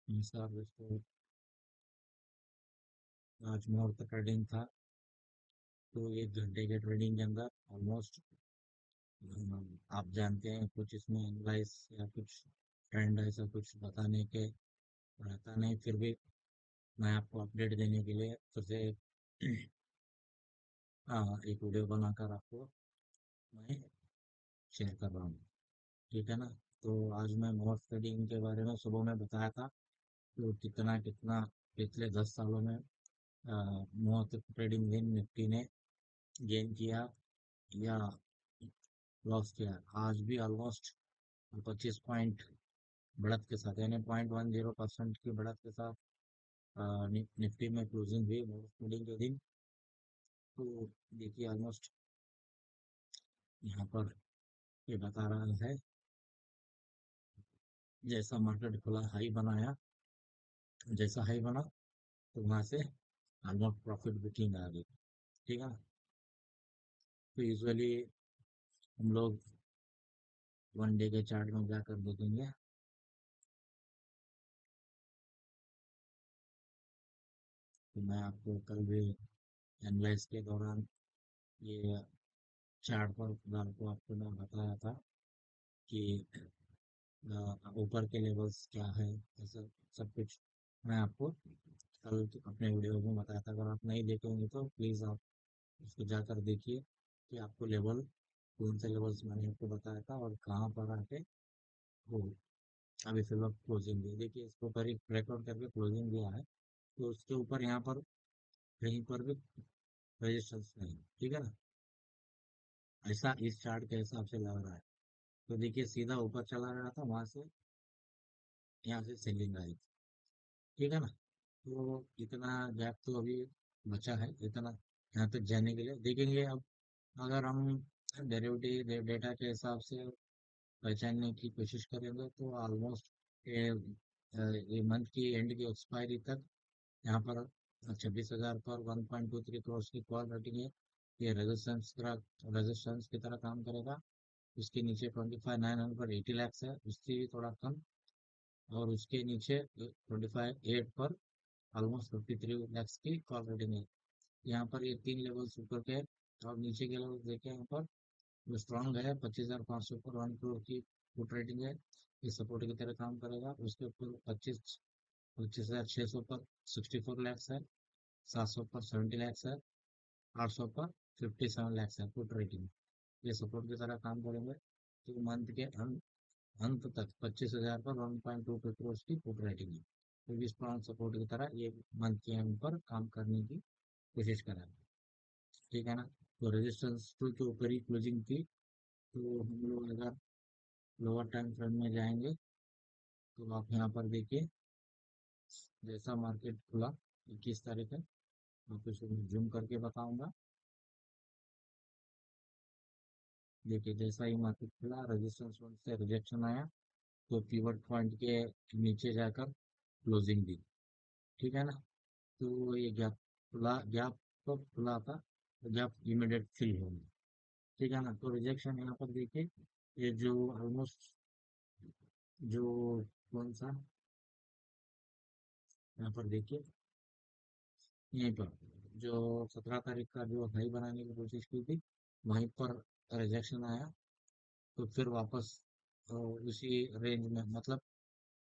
नमस्कार दोस्तों। आज मुहूर्त ट्रेडिंग था। तो 1 घंटे के ट्रेडिंग के अंदर ऑलमोस्ट आप जानते हैं कुछ इसमें एनालाइज या कुछ ट्रेंड ऐसा कुछ बताने के रहता नहीं, फिर भी मैं आपको अपडेट देने के लिए फिर से एक वीडियो बनाकर आपको मैं शेयर कर रहा हूँ। ठीक है ना। तो आज मैं मुहूर्त ट्रेडिंग के बारे में सुबह में बताया था। तो कितना कितना पिछले 10 सालों में मुहूर्त ट्रेडिंग दिन निफ्टी ने गेन किया या लॉस किया। आज भी ऑलमोस्ट 25 पॉइंट बढ़त के साथ यानी 0.10% की बढ़त के साथ निफ्टी में क्लोजिंग हुई ट्रेडिंग के दिन। तो देखिए ऑलमोस्ट यहाँ पर ये बता रहा है, जैसा मार्केट खुला हाई बनाया, जैसा हाई बना तो वहां से ऑलमोस्ट प्रॉफिट बुकिंग आ गई। ठीक है। तो यूजुअली हम लोग 1 डे के चार्ट में जाकर देखेंगे। तो मैं आपको कल भी एनालाइज के दौरान ये चार्ट पर फिलहाल को आपको मैं बताया था कि ऊपर के लेवल्स क्या है, ऐसा सब कुछ मैं आपको कल अपने वीडियो में बताया था। अगर आप नहीं देखेंगे तो प्लीज़ आप उसको जाकर देखिए कि आपको लेवल कौन से लेवल्स मैंने आपको बताया था और कहाँ पर आके वो अभी फिलहाल क्लोजिंग दी। देखिए इसके ऊपर एक ब्रेकआउट करके क्लोजिंग दिया है, तो उसके ऊपर यहाँ पर कहीं पर भी रेजिस्टेंस नहीं। ठीक है ना। ऐसा इस चार्ट के हिसाब से लग रहा है। तो देखिए सीधा ऊपर चला रहा था, वहां से यहाँ से सेलिंग आई। ठीक है ना। तो इतना गैप तो अभी बचा है, इतना यहाँ तक जाने के लिए देखेंगे। अब अगर हम डेरिवेटिव डेटा के हिसाब से पहचानने की कोशिश करेंगे तो ऑलमोस्ट ये मंथ की एंड की एक्सपायरी तक यहाँ पर 26,000 पर 1.23 करोड़ की कॉल रेटिंग है। ये रेजिस्टेंस की तरह काम करेगा। उसके नीचे 25,980 लैक्स है, उससे भी थोड़ा कम। और उसके नीचे 25,800 पर ऑलमोस्ट 53 लैक्स की कॉल रेटिंग है। यहाँ पर ये 3 लेवल्स ऊपर के और नीचे के लेवल देखें, यहाँ पर जो स्ट्रांग है 25,500 पर 1 करोड़ की पुट रेटिंग है। ये सपोर्ट की तरह काम करेगा। उसके ऊपर 25,600 पर 64 लैक्स है। 700 पर 70 लैक्स है। 800 पर 57 लैक्स है पुट रेटिंग। ये सपोर्ट की तरह काम करेंगे। तो मंथ के अंत तक 25,000 पर 1.25 करोड़ की पुट रेटिंग है। तो भी स्ट्रॉन्ग सपोर्ट की तरह ये मंथ के एंड पर काम करने की कोशिश करें। ठीक है ना। तो रेजिस्टेंस टू के ऊपर ही क्लोजिंग थी। तो हम लोग अगर लोअर टाइम फ्रेम में जाएंगे तो आप यहाँ पर देखिए, जैसा मार्केट खुला 21 तारीख है, आपको इसको जूम करके बताऊंगा। देखिए जैसा ही मार्केट खुला रेजिस्टेंस से रिजेक्शन आया, तो पिवट पॉइंट के नीचे जाकर क्लोजिंग दी। ठीक है ना। तो ये गैप तो खुला था, तो गैप इमीडिएट फिल हो गया। ठीक है ना। तो रिजेक्शन यहाँ पर देखिए, ये जो ऑलमोस्ट जो कौन सा यहाँ पर देखिए, यहीं पर जो 17 तारीख का जो हाई बनाने की कोशिश की थी, वहीं पर रिजेक्शन आया। तो फिर वापस उसी रेंज में मतलब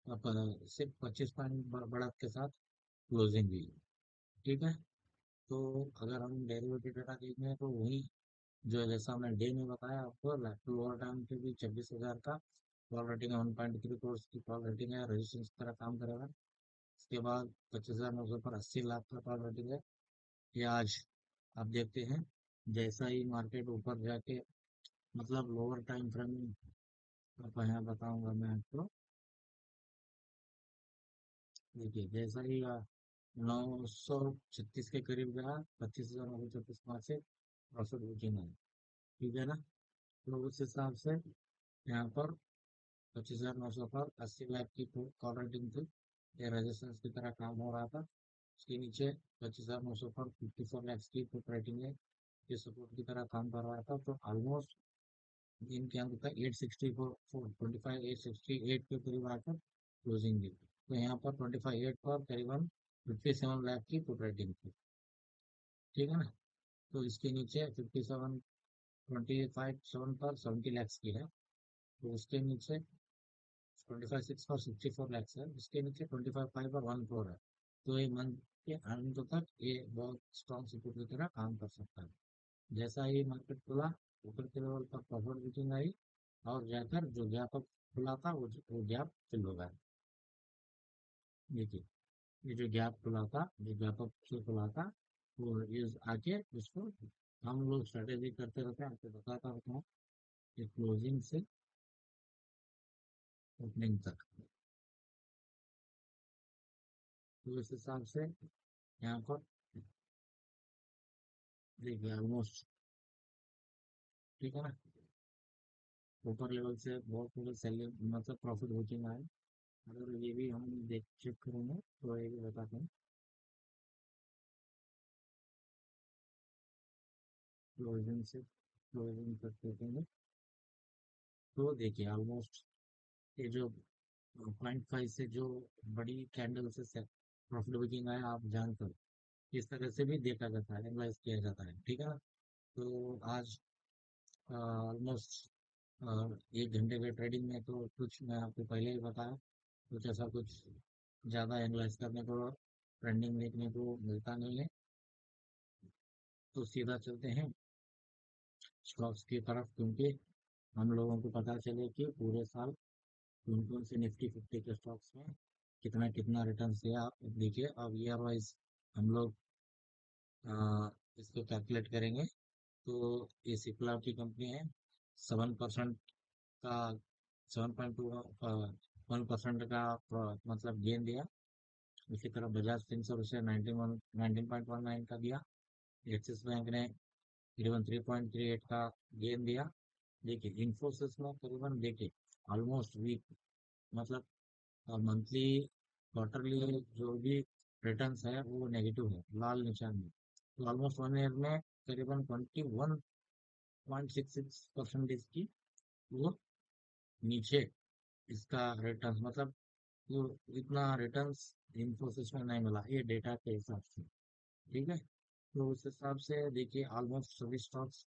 सिर्फ 25 पॉइंट बढ़त के साथ क्लोजिंग हुई। ठीक है। तो अगर हम डेरिवेटिव डेटा देखें तो वही जो है, जैसा हमने डे में बताया आपको, लोअर टाइम के भी 26,000 का कॉल रेटिंग है, 1.3 करोड़ की कॉल रेटिंग है, रेजिस्टेंस की तरह काम करेगा। इसके बाद 25,900 पर 80 लाख का कॉल रेटिंग है। ये आज आप देखते हैं, जैसा ही मार्केट ऊपर जाके मतलब लोअर टाइम फ्रेम आपको यहाँ बताऊंगा मैं आपको। देखिए जैसा ही 936 के करीब गया, 25,936 वहां से प्रॉफिट बुकिंग है। ठीक है ना। तो उस हिसाब से यहाँ पर 25,900 पर 80 लाख की कॉल रेटिंग थी। ये रेजिस्टेंस की तरह काम हो रहा था। उसके नीचे 25,900 पर 54 लैक्स की पुट रेटिंग है, ये सपोर्ट की तरह काम कर रहा था। तो ऑलमोस्ट दिन के अंत तक 864 25 868 के करीब आकर क्लोजिंग दी। तो यहाँ पर 25 पर करीबन 57 लाख की पुट रेटिंग थी। ठीक है ना। तो इसके नीचे 57, 25 7 पर 70 लाख की है। तो उसके नीचे 25 6 पर 64 लाख है। उसके नीचे 25 5 पर 1 crore है। तो ये मंथ के अंत तक ये बहुत स्ट्रॉन्ग सपोर्ट की तरह काम कर सकता है। जैसा ही मार्केट खुला, ऊपर के लेवल पर प्रॉफिट बुकिंग आई, और जाकर जो गैप अप खुला था वो गैप फिल हो गया। देखिए, ये जो गैप खुला था, जो गैप अप से खुला था, वो ये आके उसको हम लोग स्ट्रेटेजी करते रहते हैं, आपको बताता रहता हूँ कि क्लोजिंग से ओपनिंग तक। तो इस हिसाब से यहाँ पर देखिए ऑलमोस्ट, ठीक है ना, ऊपर लेवल से बहुत पूरे सेलिंग मतलब प्रॉफिट बुकिंग आए। अगर ये भी हम देख चेक करेंगे तो ये भी बताते हैं क्लोजिंग से, क्लोजिंग तक देखेंगे तो देखिए ऑलमोस्ट ये जो 0.5 से जो बड़ी कैंडल से प्रॉफिट बुकिंग आया, आप जानते हो इस तरह से भी देखा जाता है, एनालाइज किया जाता है। ठीक है ना। तो आज ऑलमोस्ट 1 घंटे के ट्रेडिंग में तो कुछ मैं आपको पहले ही बताया, कुछ ऐसा कुछ ज़्यादा एनालाइज करने को, ट्रेंडिंग देखने को मिलता नहीं है। तो सीधा चलते हैं स्टॉक्स की तरफ, क्योंकि हम लोगों को पता चले कि पूरे साल कौन कौन से निफ्टी 50 के स्टॉक्स में कितना कितना रिटर्न दिया। आप देखिए, अब ईयर वाइज हम लोग अ, इसको कैलकुलेट करेंगे। तो ये सिप्ला की कंपनी है, 7% का, 7.21% का मतलब गेन दिया। इसी तरह बजाज फिंसर्व उसे 19.19 का दिया। एक्सिस बैंक ने करीबन 3.38 का गेन दिया। देखिए इन्फोसिस में करीबन, देखिए ऑलमोस्ट वीक मतलब मंथली, क्वार्टरली जो भी रिटर्न्स है वो नेगेटिव है, लाल निशान में। तो ऑलमोस्ट 1 ईयर में करीबन 21.66% की वो नीचे इसका रिटर्न, मतलब वो इतना रिटर्न्स इन्फोसिस में नहीं मिला, ये डेटा के हिसाब से। ठीक है। तो उस हिसाब से देखिए ऑलमोस्ट सभी स्टॉक्स,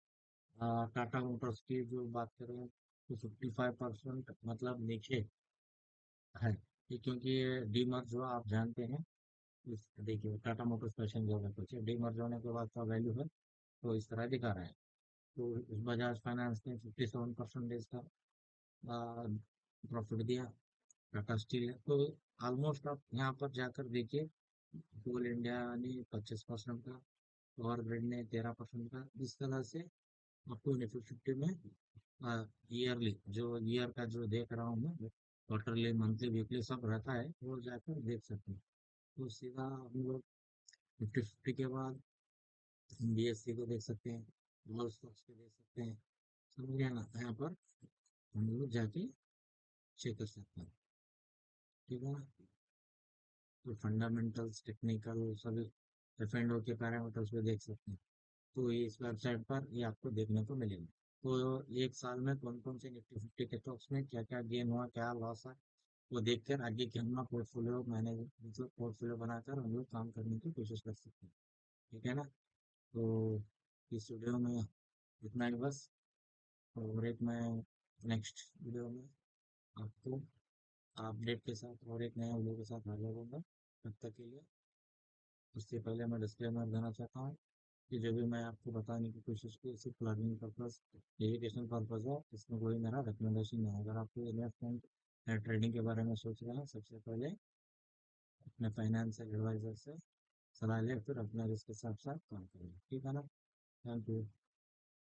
टाटा मोटर्स की जो बात करें तो 55% मतलब नीचे है। ये क्योंकि डीमर्ज जो आप जानते हैं, देखिए टाटा मोटर्स पैसेंजर में कुछ डीमर्ज होने के बाद का वैल्यू है, तो इस तरह दिखा रहा है। तो बजाज फाइनेंस ने 57% का प्रॉफिट दिया। टाटा स्टील है तो ऑलमोस्ट आप यहाँ पर जाकर देखिए, कोल इंडिया ने 25% का, पावर ग्रिड ने 13% का। इस तरह से आपको निफ्टी 50 में ईयरली, जो ईयर का जो देख रहा हूँ मैं, क्वार्टरली मंथली वीकली सब रहता है, वो जाकर देख सकते हैं। तो सीधा हम लोग निफ्टी 50 के बाद बीएससी को देख सकते हैं, ऑल स्टॉक्स को देख सकते हैं। समझ गया ना, यहाँ पर हम लोग जाके चेक कर सकते हैं। ठीक है ना। तो फंडामेंटल्स, टेक्निकल, सभी एफ के पैरामीटर्स पे देख सकते हैं। तो ये इस वेबसाइट पर ये आपको देखने को मिलेगा। तो एक साल में कौन कौन से निफ्टी 50 के स्टॉक्स में क्या क्या गेन हुआ, क्या लॉस है, वो देखकर आगे की हम पोर्टफोलियो मैनेज, मतलब पोर्टफोलियो बनाकर हम लोग काम करने की कोशिश कर सकते हैं। ठीक है ना। तो इस वीडियो में इतना ही बस, और एक मैं नेक्स्ट वीडियो में आपको अपडेट के साथ और एक नया वीडियो के साथ हाजिर होगा। तब तक के लिए, उससे पहले मैं डिस्क्लेमर देना चाहता हूँ कि जो भी मैं आपको बताने की कोशिश की सिर्फ लर्निंग पर्पज़, एजुकेशन पर्पज़ है, इसमें कोई मेरा रिकमेंडेशन नहीं है। अगर आप कोई इन्वेस्टमेंट या ट्रेडिंग के बारे में सोच रहे हैं, सबसे पहले अपने फाइनेंशियल एडवाइजर से सलाह लें, फिर अपने रिस्क के साथ साथ काम करें। ठीक है ना। Thank you.